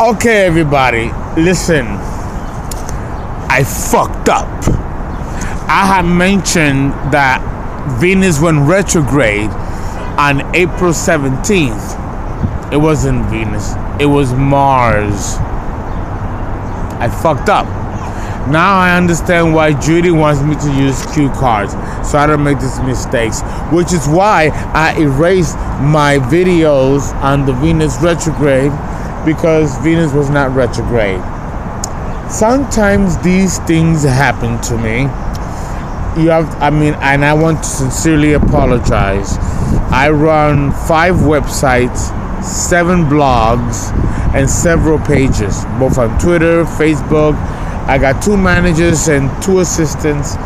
Okay, everybody, listen. I fucked up. I had mentioned that Venus went retrograde on April 17th. It wasn't Venus, it was Mars. I fucked up. Now I understand why Judy wants me to use cue cards so I don't make these mistakes, which is why I erased my videos on the Venus retrograde, because Venus was not retrograde. Sometimes these things happen to me. And I want to sincerely apologize. I run 5 websites, 7 blogs, and several pages, both on Twitter, Facebook. I got 2 managers and 2 assistants,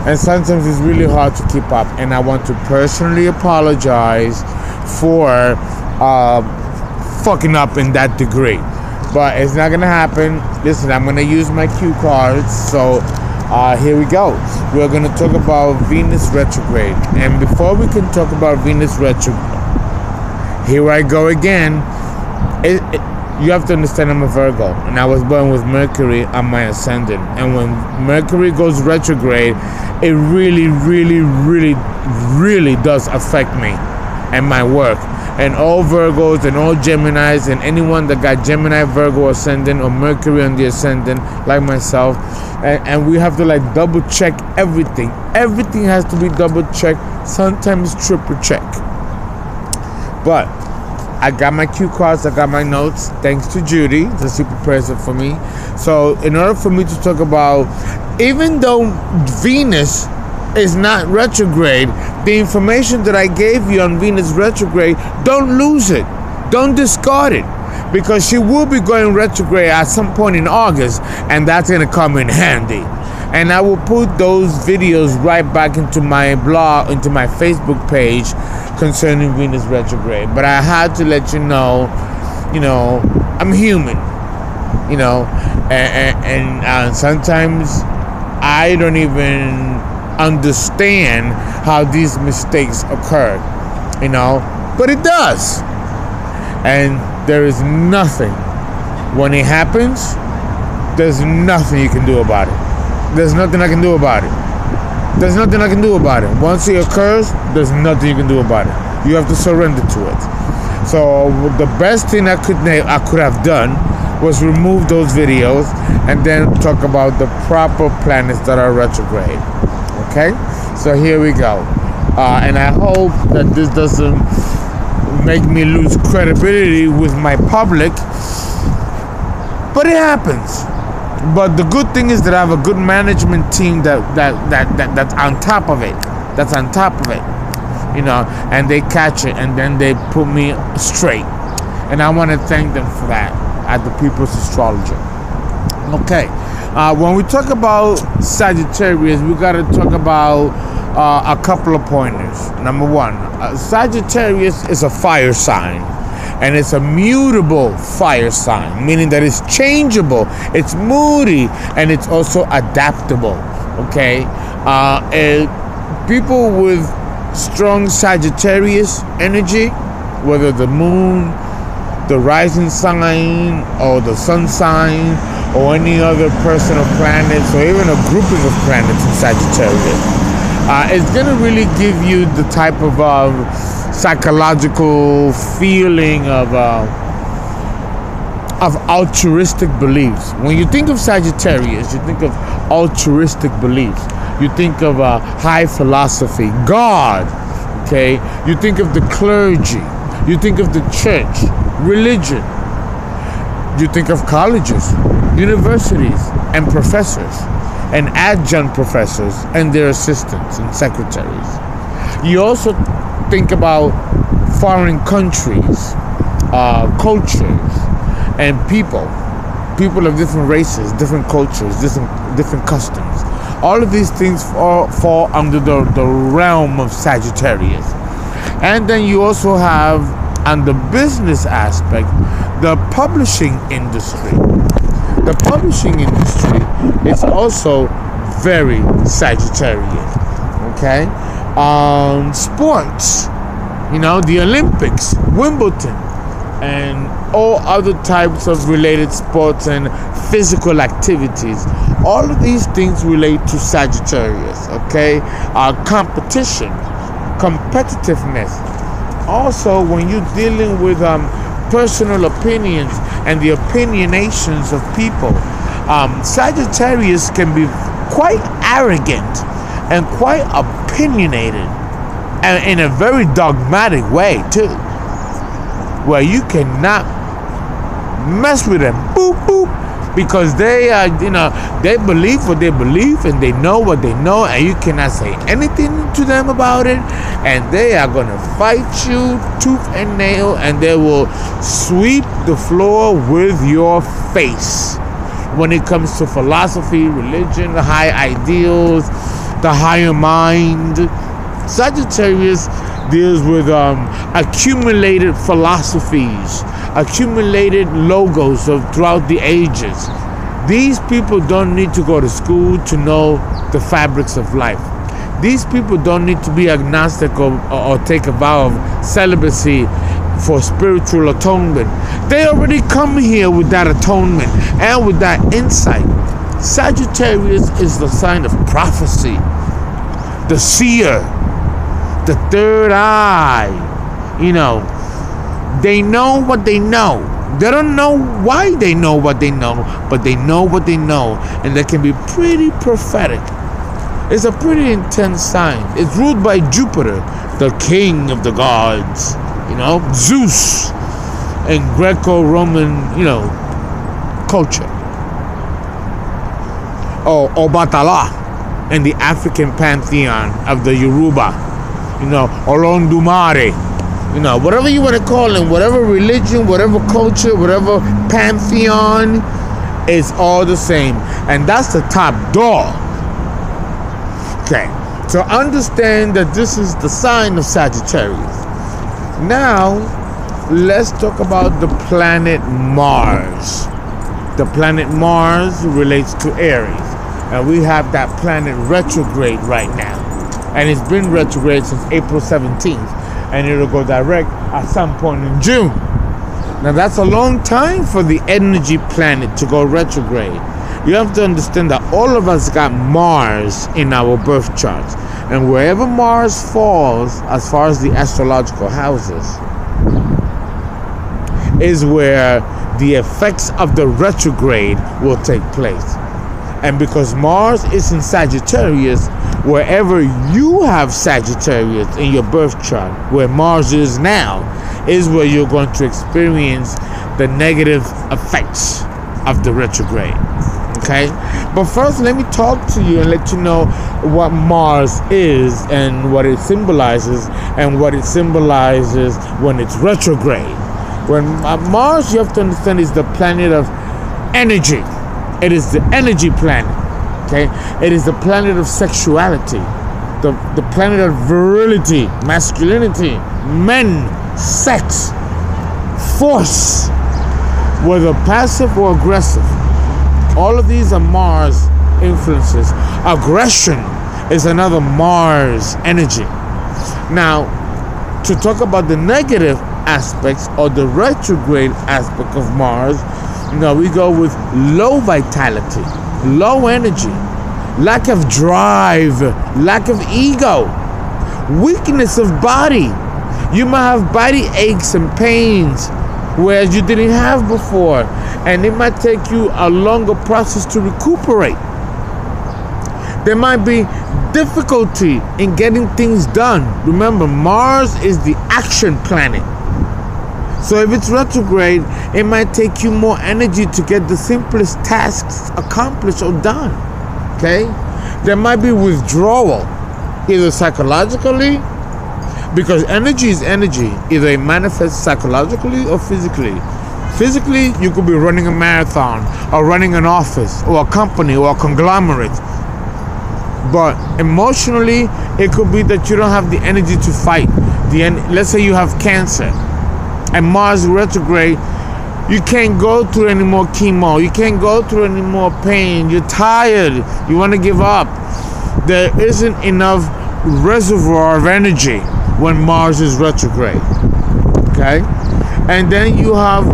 and sometimes it's really hard to keep up. And I want to personally apologize for fucking up in that degree. But it's not gonna happen. Listen, I'm gonna use my cue cards. So here we go. We're gonna talk about Venus retrograde. And before we can talk about Venus retrograde, here I go again. You have to understand I'm a Virgo, and I was born with Mercury on my ascendant. And when Mercury goes retrograde, it really, really, really, really does affect me and my work. And all Virgos and all Geminis and anyone that got Gemini, Virgo ascendant, or Mercury on the ascendant, like myself, and we have to double check everything. Everything has to be double checked, sometimes triple check. But I got my cue cards, I got my notes, thanks to Judy, the super present for me. So in order for me to talk about, even though Venus is not retrograde, the information that I gave you on Venus retrograde, don't lose it, don't discard it, because she will be going retrograde at some point in August, and that's going to come in handy. And I will put those videos right back into my blog, into my Facebook page concerning Venus retrograde. But I had to let you know, I'm human, and sometimes I don't even understand how these mistakes occur, but it does. And there is nothing, when it happens, there's nothing you can do about it. There's nothing I can do about it. There's nothing I can do about it. Once it occurs, there's nothing you can do about it. You have to surrender to it. So the best thing I could have done was remove those videos and then talk about the proper planets that are retrograde. Okay? So here we go. And I hope that this doesn't make me lose credibility with my public. But it happens. But the good thing is that I have a good management team that's on top of it. That's on top of it. And they catch it and then they put me straight. And I want to thank them for that at the People's Astrologer. Okay. When we talk about Sagittarius, we got to talk about a couple of pointers. Number 1, Sagittarius is a fire sign. And it's a mutable fire sign, meaning that it's changeable, it's moody, and it's also adaptable. Okay? People with strong Sagittarius energy, whether the moon, the rising sign, or the sun sign, or any other person or planets, or even a grouping of planets in Sagittarius, it's going to really give you the type of psychological feeling of altruistic beliefs. When you think of Sagittarius, you think of altruistic beliefs. You think of high philosophy, God, okay? You think of the clergy. You think of the church, religion. You think of colleges, universities, and professors, and adjunct professors, and their assistants and secretaries. You also think about foreign countries, cultures, and people of different races, different cultures, different customs. All of these things fall under the realm of Sagittarius. And then you also have, on the business aspect, the publishing industry. The publishing industry is also very Sagittarian. Okay? Sports, the Olympics, Wimbledon, and all other types of related sports and physical activities. All of these things relate to Sagittarius, okay? Competition, competitiveness. Also, when you're dealing with personal opinions and the opinionations of people, Sagittarius can be quite arrogant and quite opinionated, and in a very dogmatic way too, where you cannot mess with them, boop boop, because they are, they believe what they believe and they know what they know, and you cannot say anything to them about it, and they are gonna fight you tooth and nail, and they will sweep the floor with your face when it comes to philosophy, religion, high ideals, the higher mind. Sagittarius deals with accumulated philosophies, accumulated logos throughout the ages. These people don't need to go to school to know the fabrics of life. These people don't need to be agnostic or take a vow of celibacy for spiritual atonement. They already come here with that atonement and with that insight. Sagittarius is the sign of prophecy, the seer, the third eye. They know what they know. They don't know why they know what they know, but they know what they know, and they can be pretty prophetic. It's a pretty intense sign. It's ruled by Jupiter, the king of the gods, Zeus in Greco-Roman, culture. Or Obatala in the African pantheon of the Yoruba, Olondumare, whatever you want to call them, whatever religion, whatever culture, whatever pantheon, it's all the same. And that's the top dog. Okay, so understand that this is the sign of Sagittarius. Now, let's talk about the planet Mars. The planet Mars relates to Aries. And we have that planet retrograde right now. And it's been retrograde since April 17th. And it'll go direct at some point in June. Now that's a long time for the energy planet to go retrograde. You have to understand that all of us got Mars in our birth charts. And wherever Mars falls, as far as the astrological houses, is where the effects of the retrograde will take place. And because Mars is in Sagittarius, wherever you have Sagittarius in your birth chart, where Mars is now, is where you're going to experience the negative effects of the retrograde. Okay? But first, let me talk to you and let you know what Mars is and what it symbolizes, and what it symbolizes when it's retrograde. When Mars, you have to understand, is the planet of energy. It is the energy planet. Okay? It is the planet of sexuality, the planet of virility, masculinity, men, sex, force, whether passive or aggressive. All of these are Mars influences. Aggression is another Mars energy. Now, to talk about the negative aspects or the retrograde aspect of Mars, we go with low vitality, low energy, lack of drive, lack of ego, weakness of body. You might have body aches and pains, whereas you didn't have before, and it might take you a longer process to recuperate. There might be difficulty in getting things done. Remember, Mars is the action planet. So if it's retrograde, it might take you more energy to get the simplest tasks accomplished or done. Okay? There might be withdrawal, either psychologically, because energy is energy. Either it manifests psychologically or physically. Physically, you could be running a marathon, or running an office, or a company, or a conglomerate. But emotionally, it could be that you don't have the energy to fight. Let's say you have cancer, and Mars retrograde, you can't go through any more chemo. You can't go through any more pain. You're tired. You want to give up. There isn't enough reservoir of energy when Mars is retrograde. Okay? And then you have,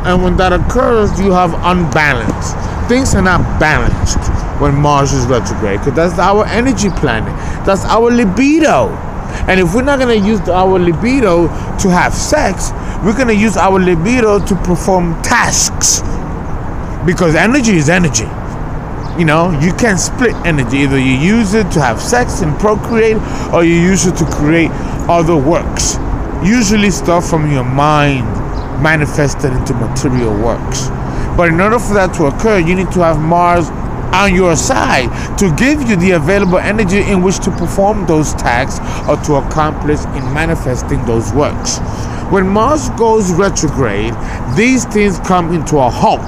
and when that occurs, you have unbalance. Things are not balanced when Mars is retrograde, because that's our energy planet. That's our libido. And if we're not going to use our libido to have sex, we're going to use our libido to perform tasks. Because energy is energy. You know, you can't split energy. Either you use it to have sex and procreate, or you use it to create other works. Usually stuff from your mind manifested into material works. But in order for that to occur, you need to have Mars on your side to give you the available energy in which to perform those tasks or to accomplish in manifesting those works. When Mars goes retrograde, these things come into a halt.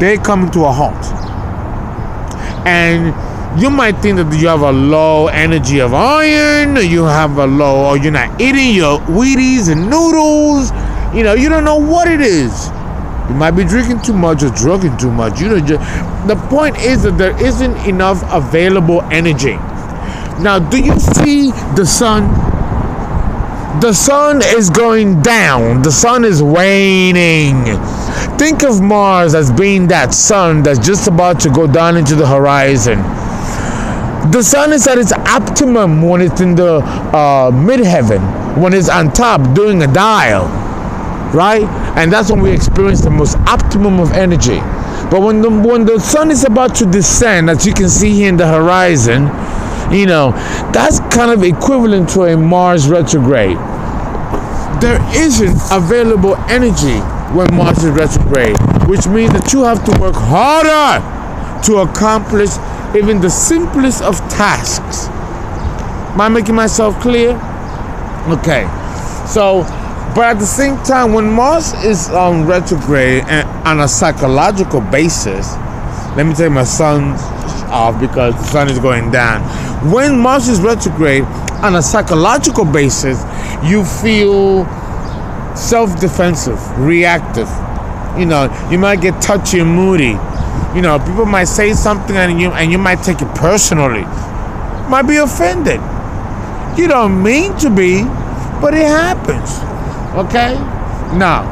They come into a halt. And you might think that you have a low energy of iron, or you have a low, or you're not eating your Wheaties and noodles. You know, you don't know what it is. You might be drinking too much or drugging too much. You know, the point is that there isn't enough available energy. Now, do you see the sun? The sun is going down. The sun is waning. Think of Mars as being that sun that's just about to go down into the horizon. The sun is at its optimum when it's in the midheaven, when it's on top doing a dial, right? And that's when we experience the most optimum of energy. But when the sun is about to descend, as you can see here in the horizon, you know, that's kind of equivalent to a Mars retrograde. There isn't available energy when Mars is retrograde, which means that you have to work harder to accomplish even the simplest of tasks. Am I making myself clear? Okay. So, but at the same time, when Mars is on retrograde and on a psychological basis, let me take my sun off because the sun is going down. When Mars is retrograde on a psychological basis, you feel self-defensive, reactive. You know, you might get touchy and moody. You know, people might say something and you might take it personally. Might be offended. You don't mean to be, but it happens. Okay? Now,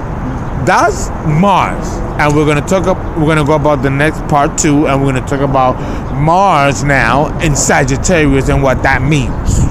that's Mars. And we're gonna go about the next part 2, and we're gonna talk about Mars now in Sagittarius and what that means.